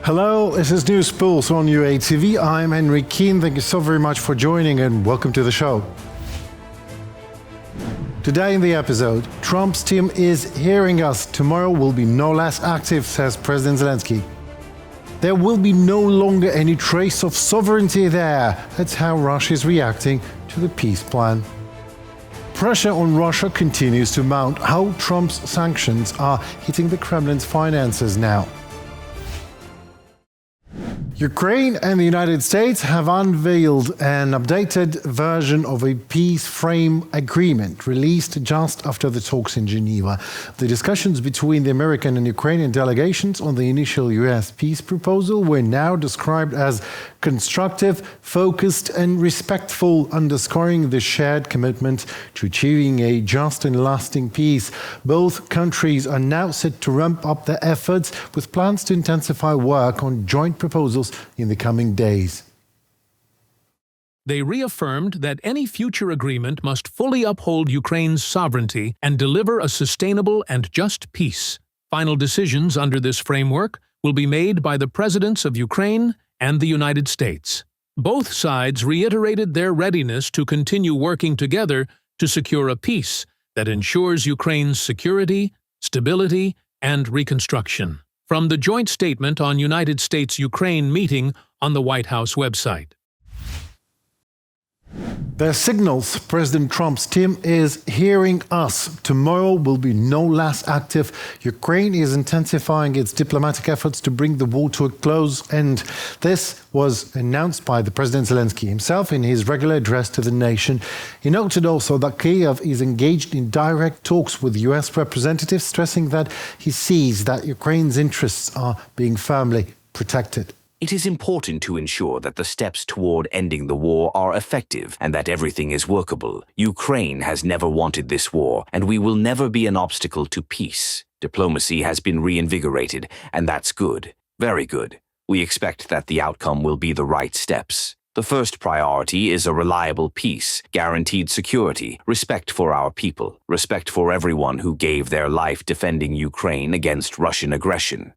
Hello, this is News Pulse on UATV. I'm Henry Keane. Thank you so very much for joining and welcome to the show. Today in the episode, Trump's team is hearing us. Tomorrow will be no less active, says President Zelenskyy. There will be no longer any trace of sovereignty there. That's how Russia is reacting to the peace plan. Pressure on Russia continues to mount. How Trump's sanctions are hitting the Kremlin's finances now. Ukraine and the United States have unveiled an updated version of a peace frame agreement released just after the talks in Geneva. The discussions between the American and Ukrainian delegations on the initial US peace proposal were now described as constructive, focused and respectful, underscoring the shared commitment to achieving a just and lasting peace. Both countries are now set to ramp up their efforts with plans to intensify work on joint proposals in the coming days. They reaffirmed that any future agreement must fully uphold Ukraine's sovereignty and deliver a sustainable and just peace. Final decisions under this framework will be made by the presidents of Ukraine and the United States. Both sides reiterated their readiness to continue working together to secure a peace that ensures Ukraine's security, stability, and reconstruction. From the joint statement on United States-Ukraine meeting on the White House website. There signals President Trump's team is hearing us. Tomorrow will be no less active. Ukraine is intensifying its diplomatic efforts to bring the war to a close, and this was announced by the President Zelenskyy himself in his regular address to the nation. He noted also that Kyiv is engaged in direct talks with US representatives, stressing that he sees that Ukraine's interests are being firmly protected. It is important to ensure that the steps toward ending the war are effective and that everything is workable. Ukraine has never wanted this war, and we will never be an obstacle to peace. Diplomacy has been reinvigorated, and that's good. Very good. We expect that the outcome will be the right steps. The first priority is a reliable peace, guaranteed security, respect for our people, respect for everyone who gave their life defending Ukraine against Russian aggression.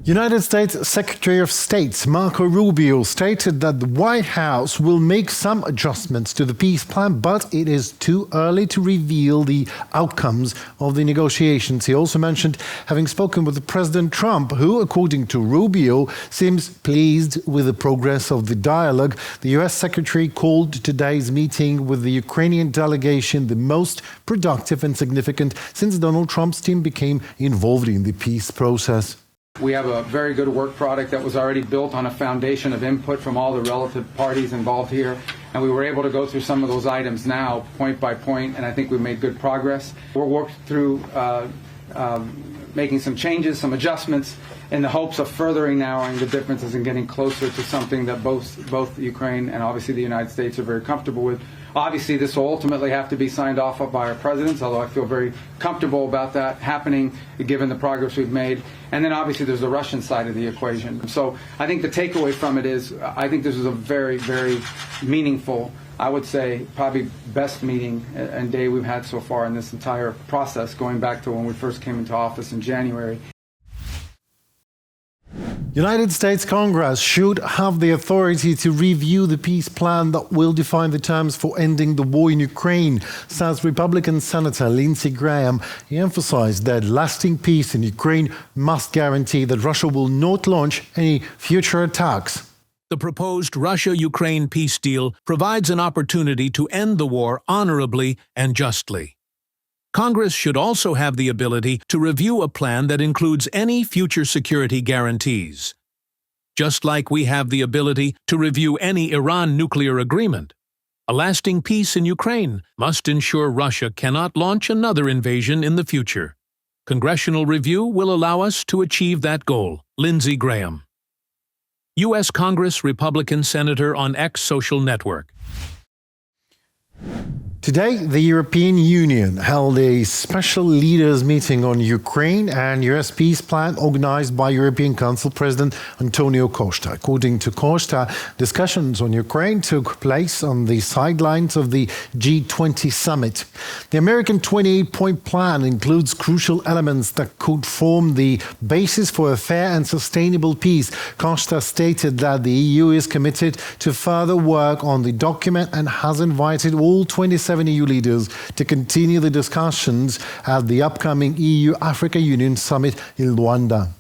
United States Secretary of State Marco Rubio stated that the White House will make some adjustments to the peace plan, but it is too early to reveal the outcomes of the negotiations. He also mentioned having spoken with President Trump, who, according to Rubio, seems pleased with the progress of the dialogue. The U.S. Secretary called today's meeting with the Ukrainian delegation the most productive and significant since Donald Trump's team became involved in the peace process. We have a very good work product that was already built on a foundation of input from all the relative parties involved here, and we were able to go through some of those items now, point by point, and I think we've made good progress. We're working through making some changes, some adjustments, in the hopes of furthering narrowing the differences and getting closer to something that both Ukraine and obviously the United States are very comfortable with. Obviously, this will ultimately have to be signed off by our presidents, although I feel very comfortable about that happening given the progress we've made. And then obviously there's the Russian side of the equation. So I think the takeaway from it is I think this is a very, very meaningful, I would say probably best meeting and day we've had so far in this entire process, going back to when we first came into office in January. United States Congress should have the authority to review the peace plan that will define the terms for ending the war in Ukraine, says Republican Senator Lindsey Graham. He emphasized that lasting peace in Ukraine must guarantee that Russia will not launch any future attacks. The proposed Russia-Ukraine peace deal provides an opportunity to end the war honorably and justly. Congress should also have the ability to review a plan that includes any future security guarantees. Just like we have the ability to review any Iran nuclear agreement, a lasting peace in Ukraine must ensure Russia cannot launch another invasion in the future. Congressional review will allow us to achieve that goal. Lindsey Graham, U.S. Congress Republican Senator on X social network. Today, the European Union held a special leaders meeting on Ukraine and US peace plan organized by European Council President Antonio Costa. According to Costa, discussions on Ukraine took place on the sidelines of the G20 summit. The American 28-point plan includes crucial elements that could form the basis for a fair and sustainable peace. Costa stated that the EU is committed to further work on the document and has invited all 27 EU leaders to continue the discussions at the upcoming EU-Africa Union summit in Luanda.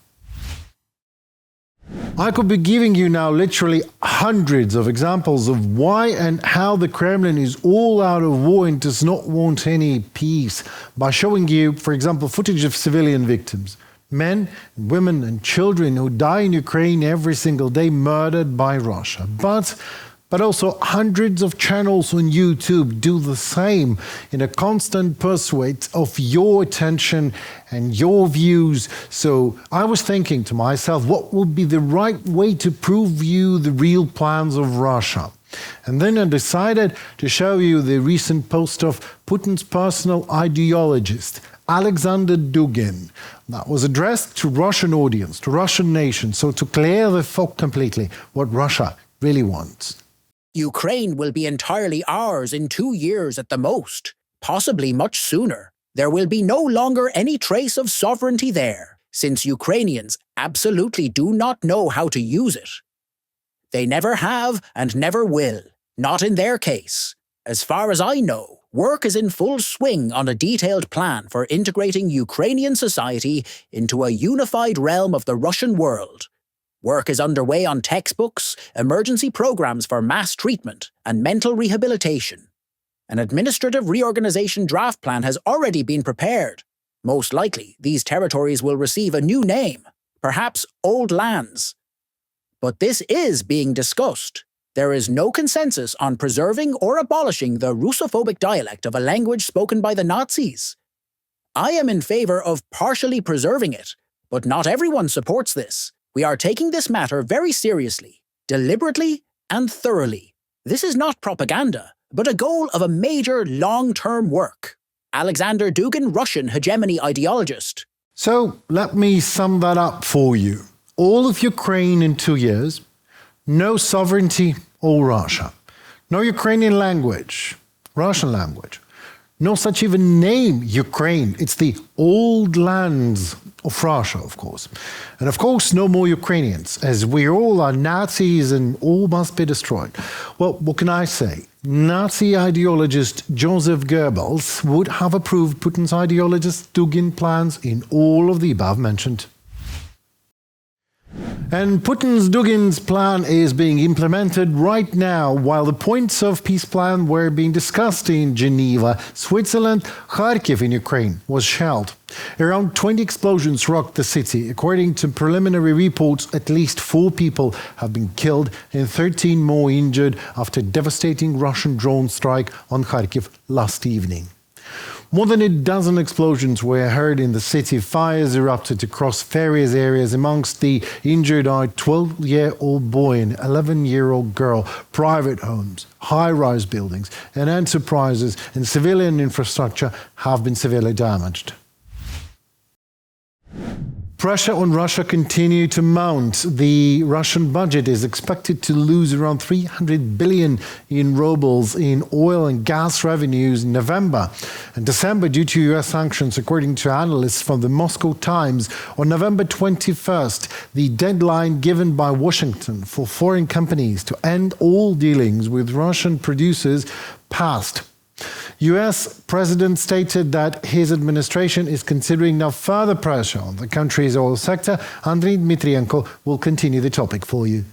I could be giving you now literally hundreds of examples of why and how the Kremlin is all out of war and does not want any peace, by showing you, for example, footage of civilian victims. Men, women and children who die in Ukraine every single day, murdered by Russia. But also hundreds of channels on YouTube do the same in a constant pursuit of your attention and your views. So I was thinking to myself, what would be the right way to prove you the real plans of Russia? And then I decided to show you the recent post of Putin's personal ideologist, Alexander Dugin, that was addressed to Russian audience, to Russian nation, so to clear the fog completely what Russia really wants. Ukraine will be entirely ours in 2 years at the most, possibly much sooner. There will be no longer any trace of sovereignty there, since Ukrainians absolutely do not know how to use it. They never have and never will, not in their case. As far as I know, work is in full swing on a detailed plan for integrating Ukrainian society into a unified realm of the Russian world. Work is underway on textbooks, emergency programs for mass treatment, and mental rehabilitation. An administrative reorganization draft plan has already been prepared. Most likely, these territories will receive a new name, perhaps Old Lands. But this is being discussed. There is no consensus on preserving or abolishing the Russophobic dialect of a language spoken by the Nazis. I am in favor of partially preserving it, but not everyone supports this. We are taking this matter very seriously, deliberately and thoroughly. This is not propaganda, but a goal of a major long-term work. Alexander Dugin, Russian hegemony ideologist. So let me sum that up for you. All of Ukraine in 2 years, no sovereignty, all Russia. No Ukrainian language, Russian language. No such even name, Ukraine. It's the old lands of Russia, of course. And of course, no more Ukrainians, as we all are Nazis and all must be destroyed. Well, what can I say? Nazi ideologist Joseph Goebbels would have approved Putin's ideologist Dugin plans in all of the above mentioned. And Putin's Dugin's plan is being implemented right now while the points of peace plan were being discussed in Geneva, Switzerland. Kharkiv in Ukraine was shelled. Around 20 explosions rocked the city. According to preliminary reports, at least 4 people have been killed and 13 more injured after a devastating Russian drone strike on Kharkiv last evening. More than a dozen explosions were heard in the city. Fires erupted across various areas. Amongst the injured are a 12-year-old boy and 11-year-old girl, private homes, high-rise buildings and enterprises and civilian infrastructure have been severely damaged. Pressure on Russia continued to mount. The Russian budget is expected to lose around 300 billion in rubles in oil and gas revenues in November and December due to US sanctions, according to analysts from the Moscow Times. On November 21st, the deadline given by Washington for foreign companies to end all dealings with Russian producers passed. US President stated that his administration is considering now further pressure on the country's oil sector. Andriy Dmitrienko will continue the topic for you.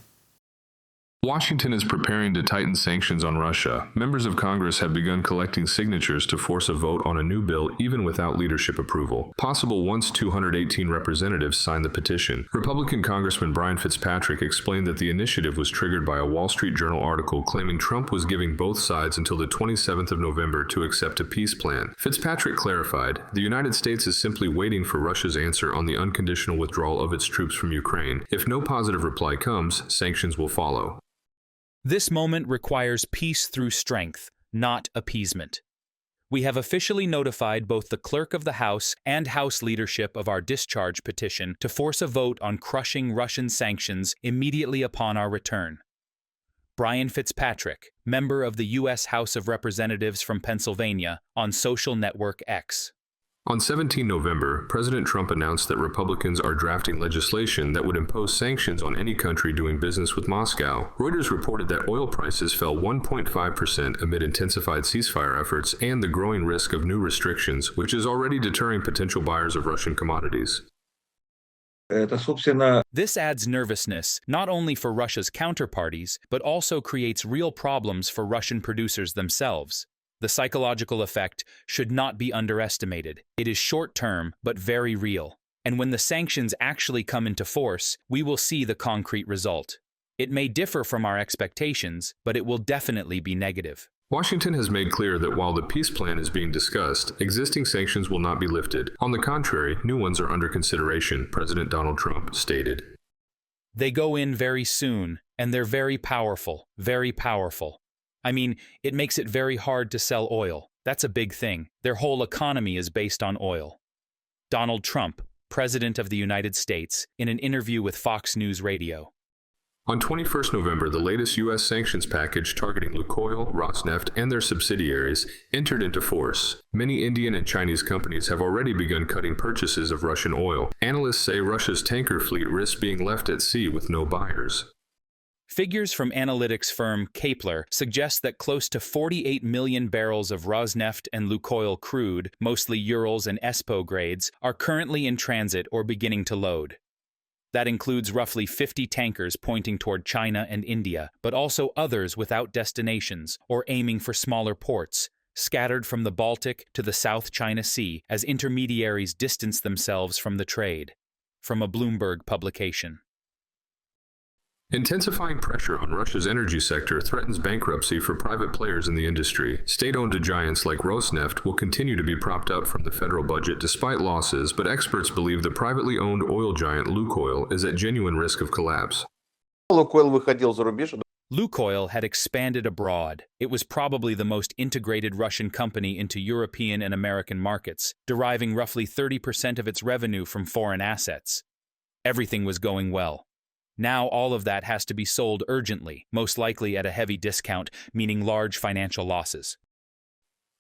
Washington is preparing to tighten sanctions on Russia. Members of Congress have begun collecting signatures to force a vote on a new bill even without leadership approval. Possible once 218 representatives signed the petition. Republican Congressman Brian Fitzpatrick explained that the initiative was triggered by a Wall Street Journal article claiming Trump was giving both sides until the 27th of November to accept a peace plan. Fitzpatrick clarified, "The United States is simply waiting for Russia's answer on the unconditional withdrawal of its troops from Ukraine. If no positive reply comes, sanctions will follow." This moment requires peace through strength, not appeasement. We have officially notified both the Clerk of the House and House leadership of our discharge petition to force a vote on crushing Russian sanctions immediately upon our return. Brian Fitzpatrick, member of the U.S. House of Representatives from Pennsylvania, on social network X. On 17 November, President Trump announced that Republicans are drafting legislation that would impose sanctions on any country doing business with Moscow. Reuters reported that oil prices fell 1.5% amid intensified ceasefire efforts and the growing risk of new restrictions, which is already deterring potential buyers of Russian commodities. This adds nervousness not only for Russia's counterparties, but also creates real problems for Russian producers themselves. The psychological effect should not be underestimated. It is short-term, but very real. And when the sanctions actually come into force, we will see the concrete result. It may differ from our expectations, but it will definitely be negative. Washington has made clear that while the peace plan is being discussed, existing sanctions will not be lifted. On the contrary, new ones are under consideration, President Donald Trump stated. They go in very soon, and they're very powerful, very powerful. I mean, it makes it very hard to sell oil. That's a big thing. Their whole economy is based on oil. Donald Trump, President of the United States, in an interview with Fox News Radio. On 21st November, the latest U.S. sanctions package targeting Lukoil, Rosneft, and their subsidiaries entered into force. Many Indian and Chinese companies have already begun cutting purchases of Russian oil. Analysts say Russia's tanker fleet risks being left at sea with no buyers. Figures from analytics firm Kepler suggest that close to 48 million barrels of Rosneft and Lukoil crude, mostly Urals and ESPO grades, are currently in transit or beginning to load. That includes roughly 50 tankers pointing toward China and India, but also others without destinations or aiming for smaller ports, scattered from the Baltic to the South China Sea as intermediaries distance themselves from the trade. From a Bloomberg publication. Intensifying pressure on Russia's energy sector threatens bankruptcy for private players in the industry. State-owned giants like Rosneft will continue to be propped up from the federal budget despite losses, but experts believe the privately owned oil giant Lukoil is at genuine risk of collapse. Lukoil had expanded abroad. It was probably the most integrated Russian company into European and American markets, deriving roughly 30% of its revenue from foreign assets. Everything was going well. Now all of that has to be sold urgently, most likely at a heavy discount, meaning large financial losses.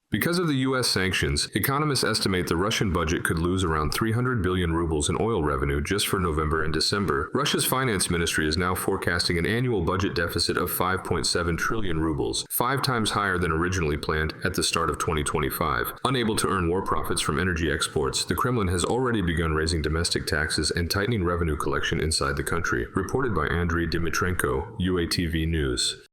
Because of the U.S. sanctions, economists estimate the Russian budget could lose around 300 billion rubles in oil revenue just for November and December. Russia's finance ministry is now forecasting an annual budget deficit of 5.7 trillion rubles, 5 times higher than originally planned at the start of 2025. Unable to earn war profits from energy exports, the Kremlin has already begun raising domestic taxes and tightening revenue collection inside the country, reported by Andriy Dimitrenko, UATV News.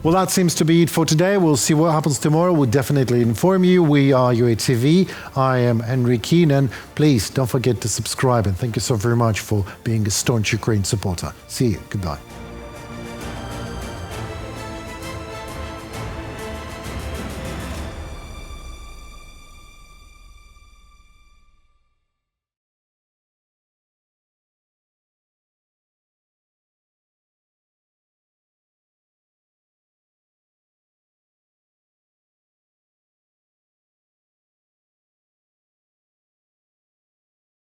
Well, that seems to be it for today. We'll see what happens tomorrow. We'll definitely inform you. We are UATV. I am Henry Keenan. Please don't forget to subscribe, and thank you so very much for being a staunch Ukraine supporter. See you. Goodbye.